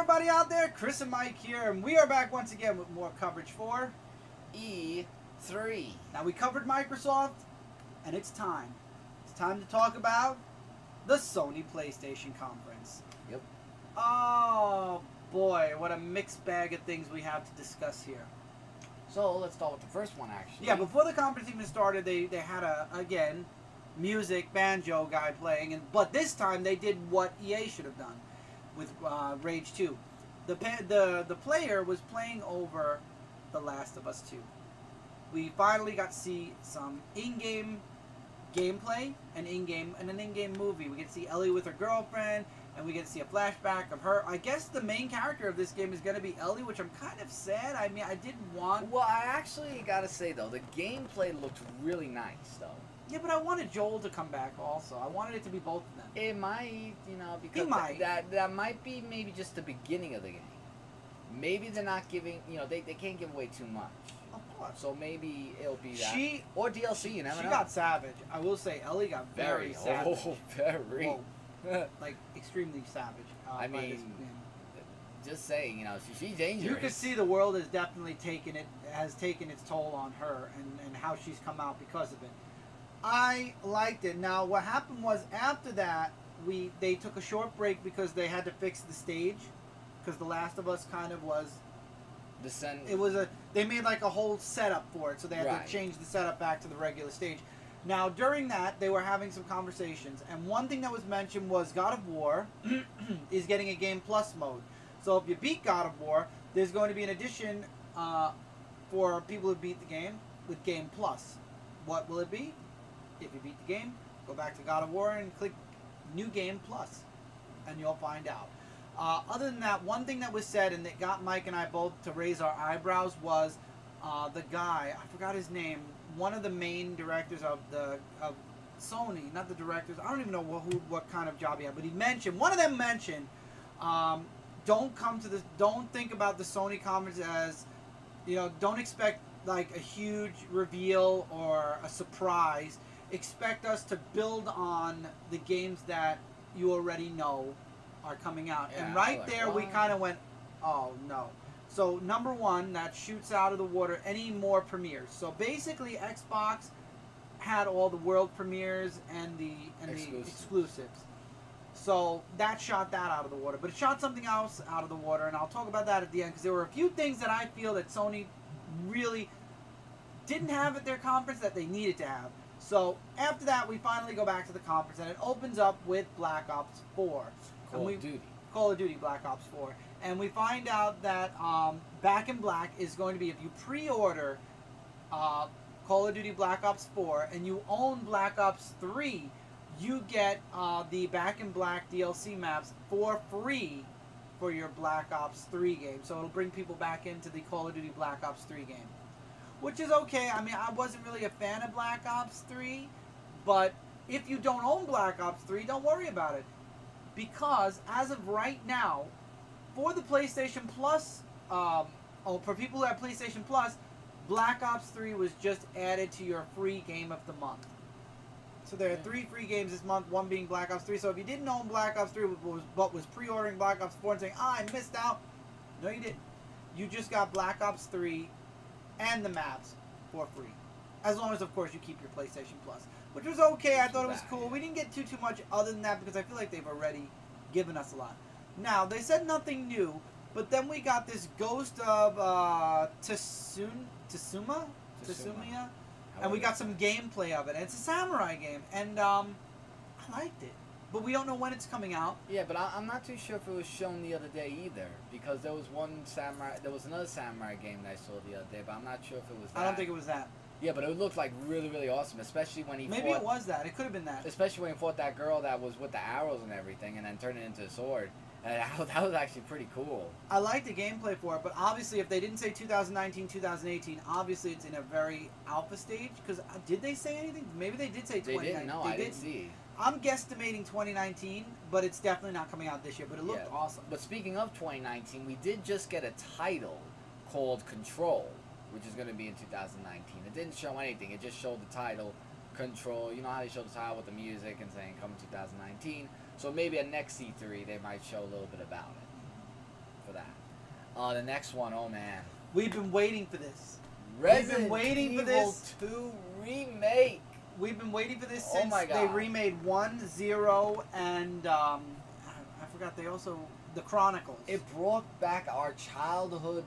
everybody out there, Chris and Mike here, and we are back once again with more coverage for E3. Now we covered Microsoft, and it's time. It's time to talk about the Sony Playstation conference. Yep. Oh boy, what a mixed bag of things we have to discuss here. So let's start with the first one, actually. Yeah, before the conference even started, they had again, music, banjo guy playing, but this time they did what EA should have done with Rage 2. The player was playing over The Last of Us 2. We finally got to see some in-game gameplay and an in-game movie. We get to see Ellie with her girlfriend, and we get to see a flashback of her. I guess the main character of this game is going to be Ellie, which I'm kind of sad. I mean, I didn't want... Well, I actually gotta say, though, the gameplay looked really nice, though. Yeah, but I wanted Joel to come back also. I wanted it to be both of them. It might, you know, because He might. that might be maybe just the beginning of the game. Maybe they're not giving, you know, they can't give away too much. Of course. So maybe it'll be that. Or DLC, you never know. She got savage. I will say, Ellie got very savage. Oh, very. Whoa. Like, extremely savage. I mean, just saying, you know, she's dangerous. You can see the world has definitely taken its toll on her and how she's come out because of it. I liked it. Now, what happened was after that, they took a short break because they had to fix the stage, because The Last of Us kind of was. They made like a whole setup for it, so they had to change the setup back to the regular stage. Now, during that, they were having some conversations, and one thing that was mentioned was God of War is getting a Game Plus mode. So if you beat God of War, there's going to be an addition for people who beat the game with Game Plus. What will it be? If you beat the game, go back to God of War and click New Game Plus, and you'll find out. Other than that, one thing that was said and that got Mike and I both to raise our eyebrows was the guy, I forgot his name, one of the main directors of Sony, not the directors, I don't even know what kind of job he had, but one of them mentioned, don't think about the Sony conference as, you know, don't expect like a huge reveal or a surprise. Expect us to build on the games that you already know are coming out. Yeah, and right there, we kind of went, oh no. So number one, that shoots out of the water any more premieres. So basically, Xbox had all the world premieres and the exclusives. So that shot that out of the water. But it shot something else out of the water, and I'll talk about that at the end, because there were a few things that I feel that Sony really didn't have at their conference that they needed to have. So after that, we finally go back to the conference, and it opens up with Black Ops 4. Call of Duty Black Ops 4. And we find out that Back in Black is going to be, if you pre-order Call of Duty Black Ops 4 and you own Black Ops 3, you get the Back in Black DLC maps for free for your Black Ops 3 game. So it'll bring people back into the Call of Duty Black Ops 3 game, which is okay. I mean, I wasn't really a fan of Black Ops 3, but if you don't own Black Ops 3, don't worry about it. Because as of right now, for the PlayStation Plus, for people who have PlayStation Plus, Black Ops 3 was just added to your free game of the month. So there are 3 free games this month, one being Black Ops 3. So if you didn't own Black Ops 3 but was pre-ordering Black Ops 4 and saying, I missed out, no you didn't. You just got Black Ops 3 and the maps for free. As long as, of course, you keep your PlayStation Plus. Which was okay. I thought it was cool. We didn't get too much other than that because I feel like they've already given us a lot. Now, they said nothing new, but then we got this Ghost of Tsushima? And we got some gameplay of it. And it's a samurai game. And I liked it. But we don't know when it's coming out. Yeah, but I'm not too sure if it was shown the other day either, because there was another samurai game that I saw the other day, but I'm not sure if it was that. I don't think it was that. Yeah, but it looked like really, really awesome, especially when he Maybe it was that. It could have been that. Especially when he fought that girl that was with the arrows and everything, and then turned it into a sword. And that was actually pretty cool. I like the gameplay for it, but obviously if they didn't say 2019, 2018, obviously it's in a very alpha stage, because did they say anything? Maybe they did say 2019. They didn't, no, I didn't see. I'm guesstimating 2019, but it's definitely not coming out this year, but it looked awesome. But speaking of 2019, we did just get a title called Control, which is going to be in 2019. It didn't show anything. It just showed the title, Control. You know how they show the title with the music and saying come 2019. So maybe at next E3 they might show a little bit about it. for that. The next one, oh man. We've been waiting for this. Resident waiting for Evil this. 2 remake. We've been waiting for this Oh since my God. they remade 1, 0, and I forgot they also the Chronicles. It brought back our childhood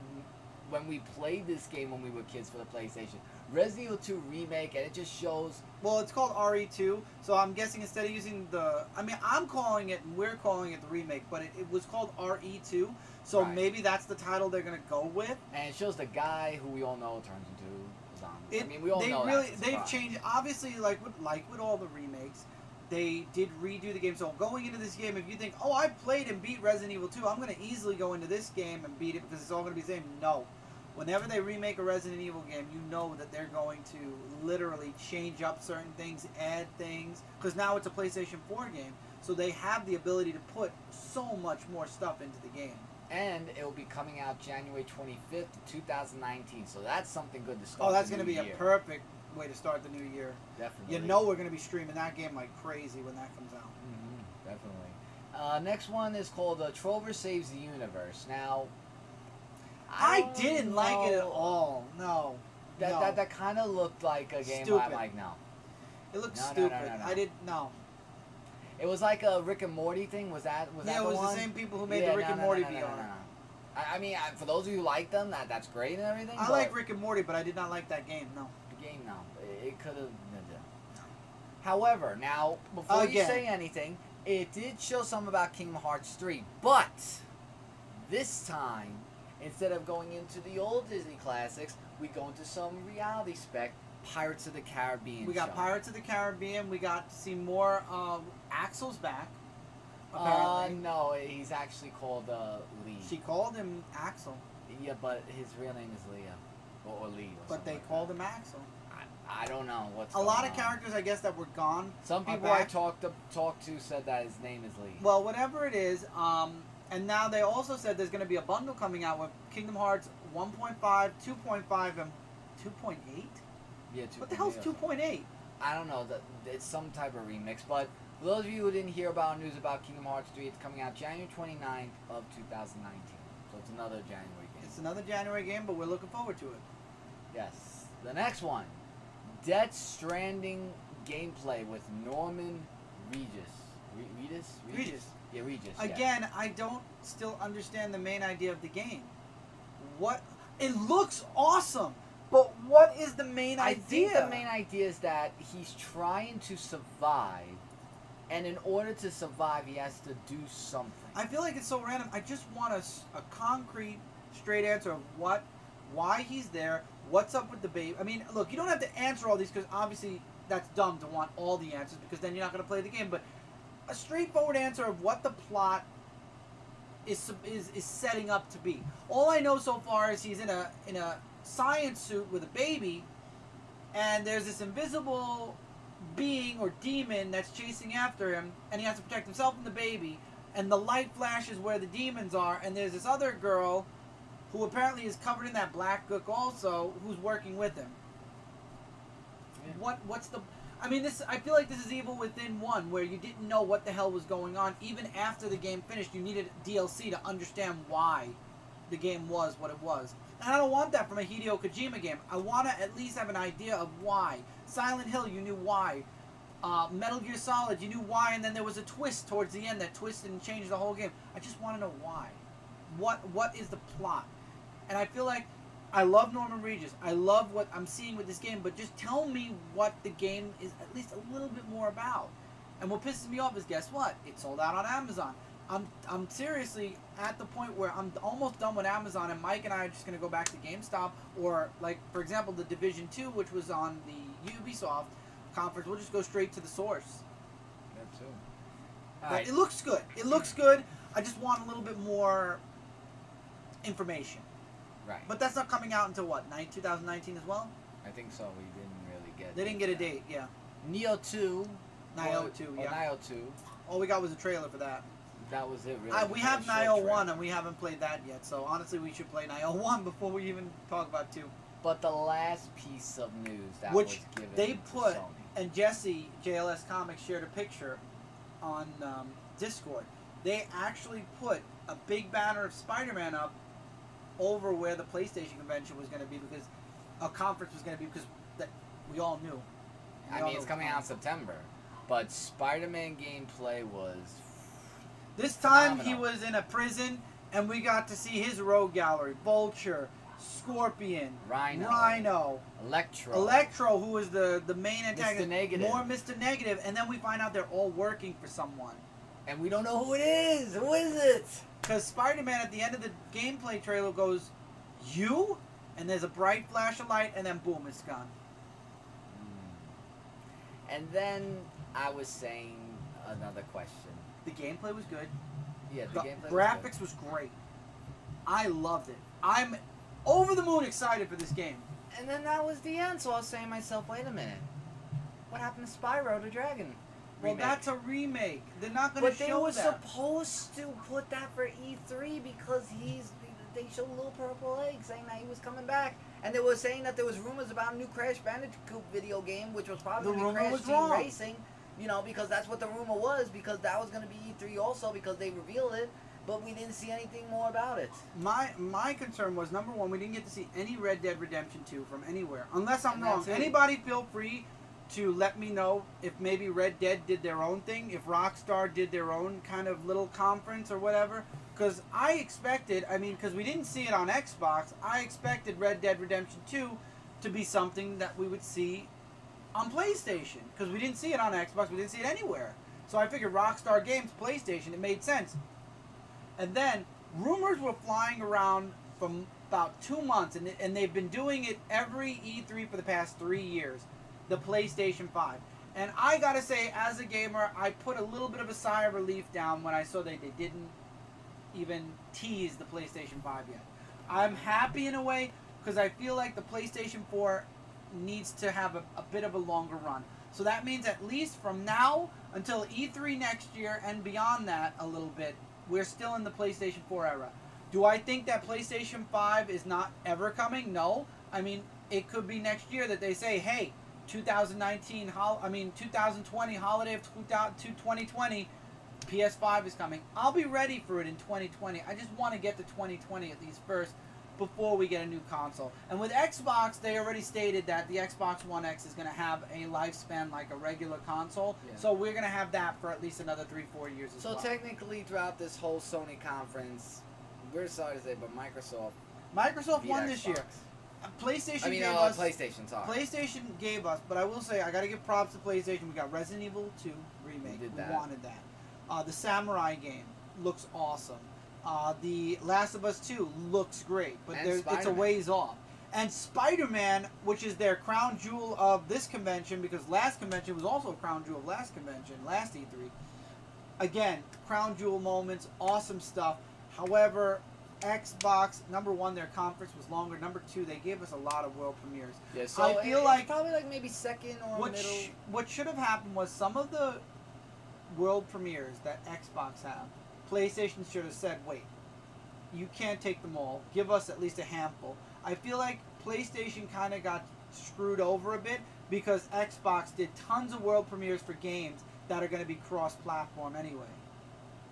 when we played this game when we were kids for the PlayStation. Resident Evil 2 remake, and it just shows. Well, it's called RE2, so I'm guessing instead of using the... I mean, I'm calling it, and we're calling it the remake, but it was called RE2, so Right. maybe that's the title they're going to go with. And it shows the guy who we all know turns into a zombie. I mean, we all they know really, that's they've surprise. changed, obviously, like with all the remakes, they did redo the game. So going into this game, if you think, oh, I played and beat Resident Evil 2, I'm going to easily go into this game and beat it because it's all going to be the same. No. Whenever they remake a Resident Evil game, you know that they're going to literally change up certain things, add things, because now it's a PlayStation 4 game, so they have the ability to put so much more stuff into the game. And it will be coming out January 25th, 2019, so that's something good to start. Oh, that's going to be a perfect way to start the new year. Definitely. You know we're going to be streaming that game like crazy when that comes out. Definitely. Next one is called Trover Saves the Universe. Now, I didn't don't like it at know. all. No. No. That kind of looked like a game Stupid. I'm like, no. It looked No, no, stupid. no, no, no. I didn't know. It was like a Rick and Morty thing. Was that Yeah, the it was one? the same people who made Yeah, the Rick no, and no, Morty no, no, VR. no, no, no. I mean, for those of you who like them, that's great and everything. I but like Rick and Morty, but I did not like that game. No. the game, no. It could have. However, now, before you Again. say anything, it did show something about Kingdom Hearts 3, but this time, instead of going into the old Disney classics, we go into some reality spec, Pirates of the Caribbean. We got show. Pirates of the Caribbean. We got to see more of Axel's back. Apparently. No, he's actually called Lee. She called him Axel, Yeah, but his real name is Leah. Or Lee. Or but they like called that. him Axel. I don't know what's A going lot of on. characters, I guess, that were gone. Some are people I back. talked to said that his name is Lee. Well, whatever it is, and now they also said there's going to be a bundle coming out with Kingdom Hearts 1.5, 2.5, and 2.8? Yeah, What the hell's 2.8? I don't know. It's some type of remix. But for those of you who didn't hear about news about Kingdom Hearts 3, it's coming out January 29th of 2019. So it's another January game. It's another January game, but we're looking forward to it. Yes. The next one. Death Stranding gameplay with Norman Regis. Regis. Yeah, Regis. Yeah. Again, I don't still understand the main idea of the game. What? It looks awesome, but what is the main I idea? think the main idea is that he's trying to survive, and in order to survive, he has to do something. I feel like it's so random. I just want a concrete, straight answer of why he's there, what's up with the baby. I mean, look, you don't have to answer all these because obviously that's dumb to want all the answers because then you're not going to play the game. But a straightforward answer of what the plot is setting up to be. All I know so far is he's in a science suit with a baby, and there's this invisible being or demon that's chasing after him, and he has to protect himself and the baby. And the light flashes where the demons are, and there's this other girl who apparently is covered in that black gook also, who's working with him. Yeah. What's the... I mean, I feel like this is Evil Within 1, where you didn't know what the hell was going on. Even after the game finished, you needed DLC to understand why the game was what it was. And I don't want that from a Hideo Kojima game. I want to at least have an idea of why. Silent Hill, you knew why. Metal Gear Solid, you knew why, and then there was a twist towards the end that twisted and changed the whole game. I just want to know why. What is the plot? And I feel like I love Norman Regis. I love what I'm seeing with this game, but just tell me what the game is at least a little bit more about. And what pisses me off is, guess what? It's sold out on Amazon. I'm seriously at the point where I'm almost done with Amazon, and Mike and I are just going to go back to GameStop, or, like, for example, the Division 2, which was on the Ubisoft conference. We'll just go straight to the source. That too. But Alright. it looks good. It looks good. I just want a little bit more information. Right. But that's not coming out until what, 2019 as well? I think so. We didn't really get. They didn't get a date, yeah. Neo 2. Nioh 2, yeah. Nioh 2. All we got was a trailer for that. That was it, really. We have Nioh 1 and we haven't played that yet, so honestly we should play Nioh 1 before we even talk about 2. But the last piece of news that Which was given they to put, Sony. and Jesse, JLS Comics, shared a picture on Discord. They actually put a big banner of Spider-Man up over where the PlayStation convention was going to be, because a conference was going to be, because that we all knew. I mean, it's coming out in September, but Spider-Man gameplay was this time phenomenal. He was in a prison, and we got to see his rogue gallery: Vulture, Scorpion, Rhino, Electro, who was the main antagonist, Mr. Negative. more Mr. Negative, and then we find out they're all working for someone. And we don't know who it is. Who is it? Because Spider-Man at the end of the gameplay trailer goes, "You?" And there's a bright flash of light, and then boom, it's gone. And then I was saying another question. The gameplay was good. Yeah, the gameplay graphics was great. I loved it. I'm over the moon excited for this game. And then that was the end, so I was saying to myself, wait a minute. What happened to Spyro the Dragon? Well, that's a remake. They're not going to show that. But they were supposed to put that for E3 because they showed a little purple egg saying that he was coming back. And they were saying that there was rumors about a new Crash Bandicoot video game, which was probably going to be Crash Team Racing. You know, because that's what the rumor was, because that was going to be E3 also, because they revealed it, but we didn't see anything more about it. My concern was, number one, we didn't get to see any Red Dead Redemption 2 from anywhere. Unless I'm wrong. Anybody feel free to let me know if maybe Red Dead did their own thing, if Rockstar did their own kind of little conference or whatever. Because I expected, I mean, because we didn't see it on Xbox, I expected Red Dead Redemption 2 to be something that we would see on PlayStation. Because we didn't see it on Xbox, we didn't see it anywhere. So I figured Rockstar Games, PlayStation, it made sense. And then, rumors were flying around from about 2 months, and they've been doing it every E3 for the past 3 years. The PlayStation 5. And I gotta say, as a gamer, I put a little bit of a sigh of relief down when I saw that they didn't even tease the PlayStation 5 yet. I'm happy in a way, because I feel like the PlayStation 4 needs to have a bit of a longer run. So that means at least from now until E3 next year and beyond that a little bit, we're still in the PlayStation 4 era. Do I think that PlayStation 5 is not ever coming? No. I mean, it could be next year that they say, hey, 2020 holiday of 2020, PS5 is coming. I'll be ready for it in 2020. I just want to get to 2020 at least first before we get a new console. And with Xbox, they already stated that the Xbox One X is going to have a lifespan like a regular console. Yeah. So we're going to have that for at least another 3-4 years as well. So technically throughout this whole Sony conference, we're sorry to say, but Microsoft won this year. PlayStation gave us, but I will say, I gotta give props to PlayStation. We got Resident Evil 2 remake. We wanted that. The Samurai game looks awesome. The Last of Us 2 looks great, but it's a ways off. And Spider-Man, which is their crown jewel of this convention, because last convention was also a crown jewel of last convention, last E3. Again, crown jewel moments, awesome stuff. However, Xbox, number one, their conference was longer. Number two, they gave us a lot of world premieres. Yeah, so I feel like probably like maybe second or middle. What should have happened was some of the world premieres that Xbox have, PlayStation should have said, wait, you can't take them all. Give us at least a handful. I feel like PlayStation kind of got screwed over a bit because Xbox did tons of world premieres for games that are going to be cross-platform anyway.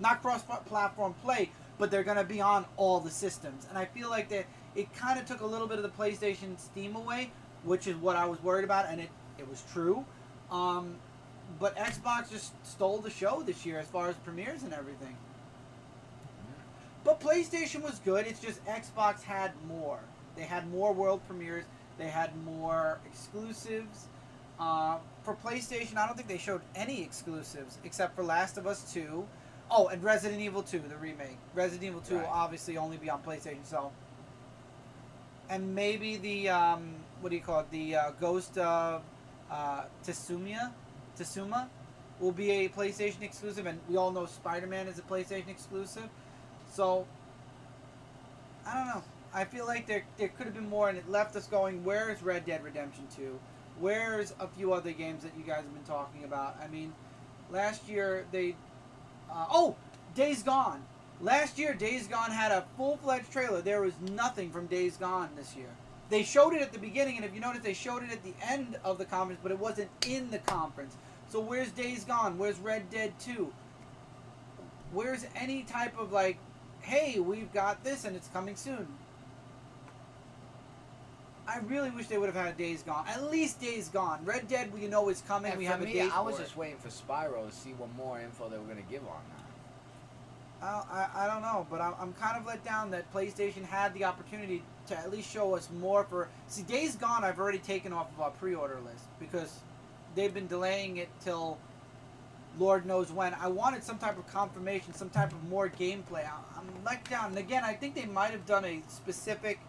Not cross-platform play, but they're going to be on all the systems. And I feel like that it kind of took a little bit of the PlayStation steam away, which is what I was worried about, and it was true. But Xbox just stole the show this year as far as premieres and everything. But PlayStation was good. It's just Xbox had more. They had more world premieres. They had more exclusives. For PlayStation, I don't think they showed any exclusives except for Last of Us 2. Oh, and Resident Evil 2, the remake. Resident Evil 2 will obviously only be on PlayStation, so. And maybe the, what do you call it? The Ghost of Tsushima will be a PlayStation exclusive, and we all know Spider-Man is a PlayStation exclusive. So, I don't know. I feel like there could have been more, and it left us going, where is Red Dead Redemption 2? Where's a few other games that you guys have been talking about? I mean, last year they... Days Gone. Last year, Days Gone had a full-fledged trailer. There was nothing from Days Gone this year. They showed it at the beginning, and if you notice, they showed it at the end of the conference, but it wasn't in the conference. So where's Days Gone? Where's Red Dead 2? Where's any type of, like, hey, we've got this and it's coming soon. I really wish they would have had a Days Gone. At least Days Gone. Red Dead, we know is coming. And we for have a me, date I was for just waiting for Spyro to see what more info they were going to give on that. I don't know, but I'm kind of let down that PlayStation had the opportunity to at least show us more for... See, Days Gone I've already taken off of our pre-order list because they've been delaying it till Lord knows when. I wanted some type of confirmation, some type of more gameplay. I'm let down. And again, I think they might have done a specific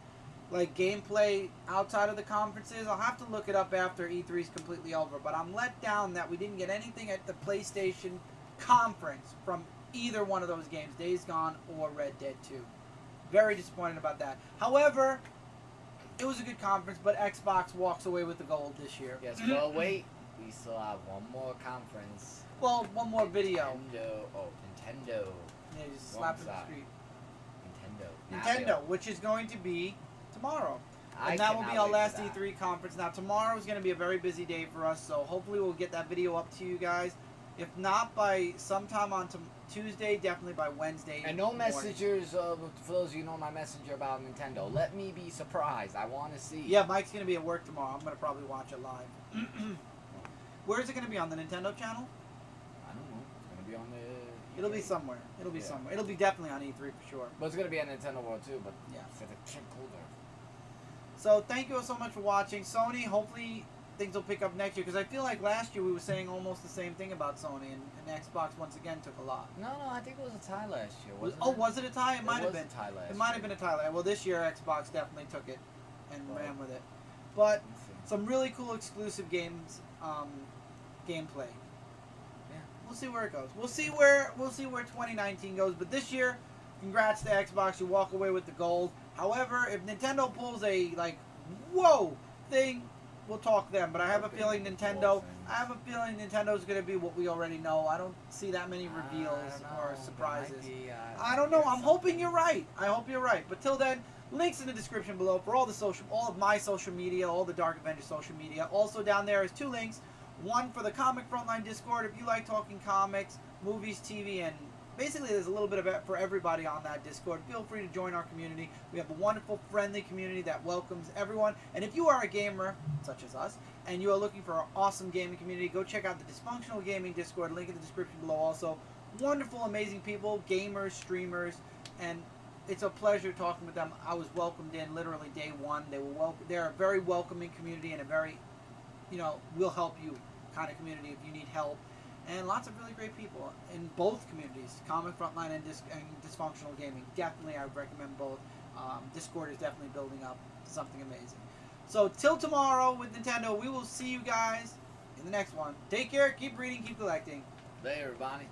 like gameplay outside of the conferences. I'll have to look it up after E3 is completely over, but I'm let down that we didn't get anything at the PlayStation conference from either one of those games, Days Gone or Red Dead 2. Very disappointed about that. However, it was a good conference, but Xbox walks away with the gold this year. Yes, well, wait. We still have one more conference. Well, one more video. Nintendo. Yeah, just slap in the street. Nintendo. Which is going to be tomorrow. I And that will be cannot our wait last for that. E3 conference. Now, tomorrow is going to be a very busy day for us, so hopefully we'll get that video up to you guys. If not by sometime on Tuesday, definitely by Wednesday. And no morning. messengers, for those of you who know my messenger about Nintendo, let me be surprised. I want to see. Yeah, Mike's going to be at work tomorrow. I'm going to probably watch it live. Where is it going to be? On the Nintendo channel? I don't know. It's going to be on the... It'll be somewhere. It'll be somewhere. It'll be definitely on E3 for sure. But it's going to be on Nintendo World too, but yeah. For the can't go there. So thank you all so much for watching. Sony, hopefully things will pick up next year, because I feel like last year we were saying almost the same thing about Sony, and Xbox once again took a lot. No, I think it was a tie last year, wasn't Oh, it? was it a tie? It might have been. A tie last It might have been a tie. Well, this year Xbox definitely took it and ran with it. But some really cool exclusive games, gameplay. Yeah. We'll see where it goes. We'll see where 2019 goes. But this year, congrats to Xbox. You walk away with the gold. However, if Nintendo pulls a like, whoa thing, we'll talk then. But I have a feeling Nintendo. I have a feeling Nintendo's going to be what we already know. I don't see that many reveals or surprises. I don't know. I'm hoping you're right. I hope you're right. But till then, links in the description below for all of my social media, all the Dark Avenger social media. Also down there is 2 links. One for the Comic Frontline Discord if you like talking comics, movies, TV, and basically there's a little bit of it for everybody on that Discord. Feel free to join our community. We have a wonderful, friendly community that welcomes everyone. And if you are a gamer, such as us, and you are looking for an awesome gaming community, go check out the Dysfunctional Gaming Discord. Link in the description below also. Wonderful, amazing people, gamers, streamers, and it's a pleasure talking with them. I was welcomed in literally day one. They're a very welcoming community and a very, we'll help you kind of community if you need help. And lots of really great people in both communities, Comic Frontline and Dysfunctional Gaming. Definitely, I would recommend both. Discord is definitely building up to something amazing. So, till tomorrow with Nintendo, we will see you guys in the next one. Take care, keep reading, keep collecting. Later, everybody.